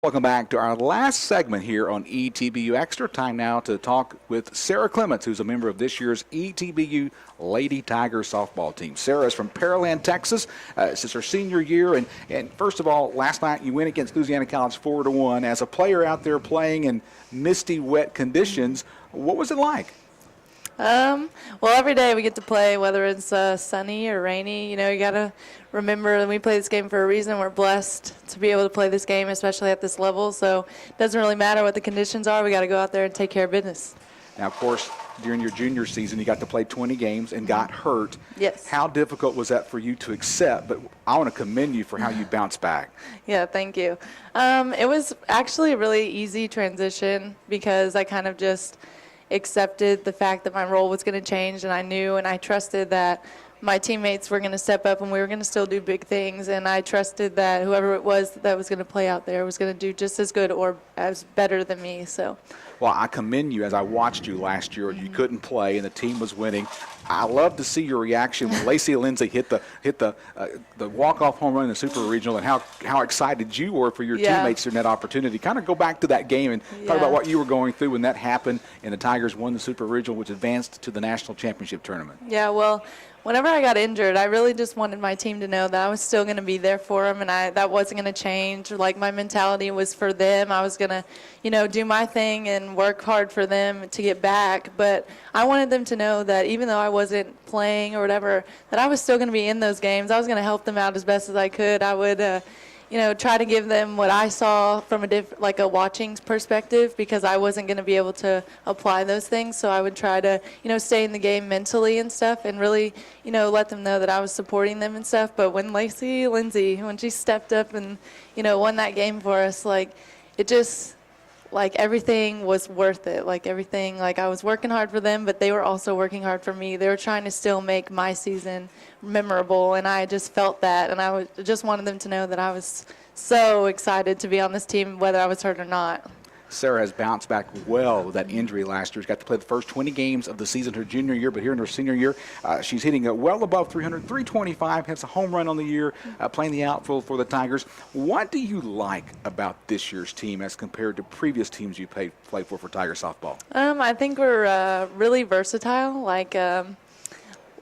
Welcome back to our last segment here on ETBU Extra. Time now to talk with Sara Clements, who's a member of this year's ETBU Lady Tiger softball team. Sara is from Pearland, Texas. This is her senior year. And first of all, last night you went against Louisiana College 4-1. As a player out there playing in misty, wet conditions, what was it like? Well, every day we get to play, whether it's sunny or rainy. You got to remember that we play this game for a reason. We're blessed to be able to play this game, especially at this level. So it doesn't really matter what the conditions are. We got to go out there and take care of business. Now, of course, during your junior season, you got to play 20 games and got hurt. Yes. How difficult was that for you to accept? But I want to commend you for how you bounced back. Yeah, thank you. It was actually a really easy transition because I kind of just accepted the fact that my role was going to change, and I knew and I trusted that my teammates were going to step up and we were going to still do big things, and I trusted that whoever it was that was going to play out there was going to do just as good or as better than me. So, well, I commend you. As I watched you last year, you couldn't play and the team was winning. I love to see your reaction when Lacey Lindsay hit the walk-off home run in the Super Regional, and how excited you were for your teammates in that opportunity. Kind of go back to that game and talk about what you were going through when that happened and the Tigers won the Super Regional, which advanced to the national championship tournament. Yeah, well, whenever I got injured, I really just wanted my team to know that I was still going to be there for them, and that wasn't going to change. Like, my mentality was for them. I was going to, do my thing and work hard for them to get back. But I wanted them to know that even though I wasn't playing or whatever, that I was still going to be in those games. I was going to help them out as best as I could. I would try to give them what I saw from a watching perspective, because I wasn't going to be able to apply those things. So I would try to, stay in the game mentally and stuff, and really, let them know that I was supporting them and stuff. But when Lacey Lindsay, when she stepped up and, won that game for us, it just, everything was worth it. Everything, I was working hard for them, but they were also working hard for me. They were trying to still make my season memorable, and I just felt that, and I just wanted them to know that I was so excited to be on this team, whether I was hurt or not. Sara has bounced back well with that injury last year. She's got to play the first 20 games of the season her junior year, but here in her senior year, she's hitting well above 300, 325, has a home run on the year, playing the outfield for the Tigers. What do you like about this year's team as compared to previous teams you played for Tiger softball? I think we're really versatile.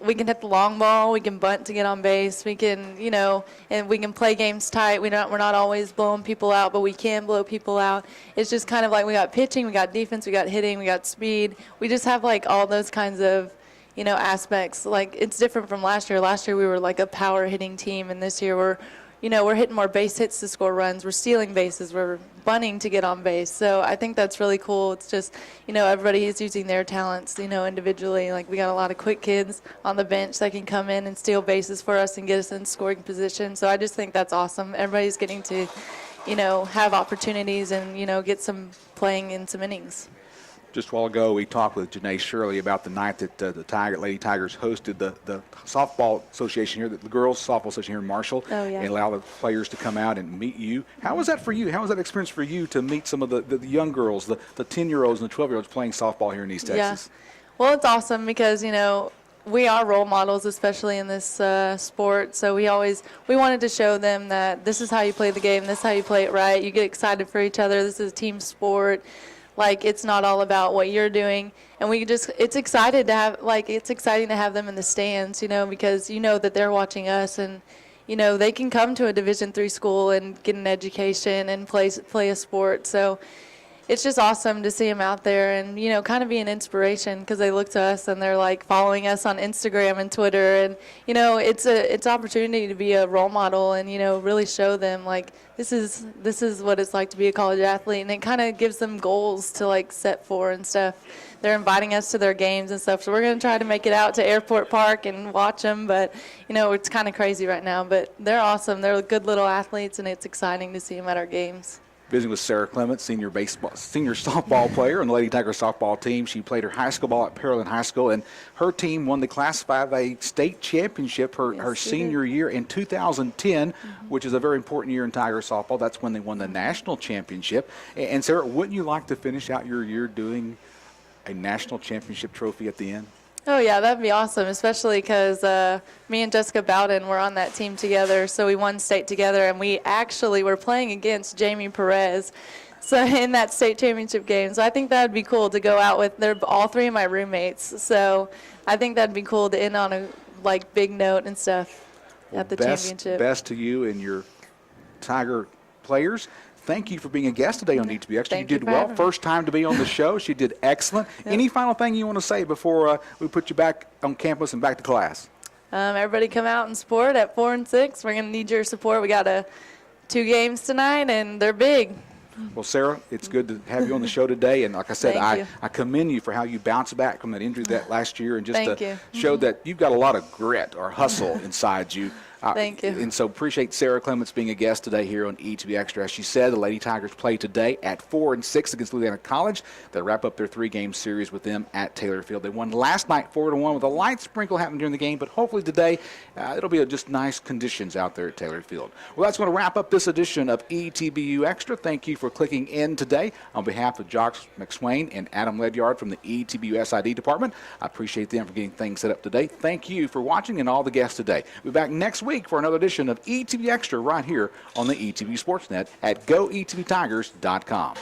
We can hit the long ball, we can bunt to get on base, we can, and we can play games tight. We're not always blowing people out, but we can blow people out. It's just kind of like we got pitching, we got defense, we got hitting, we got speed. We just have all those kinds of, aspects. It's different from last year. Last year we were a power hitting team, and this year we're hitting more base hits to score runs. We're stealing bases. We're bunting to get on base. So I think that's really cool. It's just, everybody is using their talents, individually. We got a lot of quick kids on the bench that can come in and steal bases for us and get us in scoring position. So I just think that's awesome. Everybody's getting to, have opportunities and, get some playing in some innings. Just a while ago, we talked with Janae Shirley about the night that the Lady Tigers hosted the softball association here, the girls softball association here in Marshall, and allow the players to come out and meet you. How was that for you? How was that experience for you to meet some of the young girls, the 10-year-olds and the 12-year-olds playing softball here in East Texas? Well, it's awesome because, we are role models, especially in this sport. So we wanted to show them that this is how you play the game, this is how you play it right. You get excited for each other. This is a team sport. It's not all about what you're doing, and it's exciting to have them in the stands, because that they're watching us, and they can come to a Division III school and get an education and play a sport. So it's just awesome to see them out there and kind of be an inspiration, because they look to us and they're following us on Instagram and Twitter, and it's an opportunity to be a role model and really show them this is what it's like to be a college athlete, and it kind of gives them goals to set for and stuff. They're inviting us to their games and stuff, so we're going to try to make it out to Airport Park and watch them, but it's kind of crazy right now, but they're awesome. They're good little athletes, and it's exciting to see them at our games. Visiting with Sara Clements, senior softball player on the Lady Tiger softball team. She played her high school ball at Pearland High School, and her team won the Class 5A state championship her senior year in 2010, which is a very important year in Tiger softball. That's when they won the national championship. And Sara, wouldn't you like to finish out your year doing a national championship trophy at the end? Oh, yeah, that'd be awesome, especially because me and Jessica Bowden were on that team together, so we won state together, and we actually were playing against Jamie Perez so in that state championship game. So I think that would be cool to go out with. They're all three of my roommates, so I think that'd be cool to end on a big note and stuff at the championship. Best to you and your Tiger players. Thank you for being a guest today on ETBU Extra. You did well. First time to be on the show. She did excellent. Yep. Any final thing you want to say before we put you back on campus and back to class? Everybody come out and support at 4 and 6. We're going to need your support. We got 2 games tonight, and they're big. Well, Sara, it's good to have you on the show today. And like I said, I commend you for how you bounced back from that injury that last year and just showed that you've got a lot of grit or hustle inside you. Thank you. And so appreciate Sara Clements being a guest today here on ETB Extra. As she said, the Lady Tigers play today at 4 and 6 against Louisiana College. They wrap up their 3-game series with them at Taylor Field. They won last night 4-1 with a light sprinkle happening during the game, but hopefully today it'll be just nice conditions out there at Taylor Field. Well, that's going to wrap up this edition of ETBU Extra. Thank you for clicking in today. On behalf of Jock McSwain and Adam Ledyard from the ETBU SID department, I appreciate them for getting things set up today. Thank you for watching and all the guests today. We'll be back next week for another edition of ETB Extra right here on the ETB Sportsnet at GoETBTigers.com.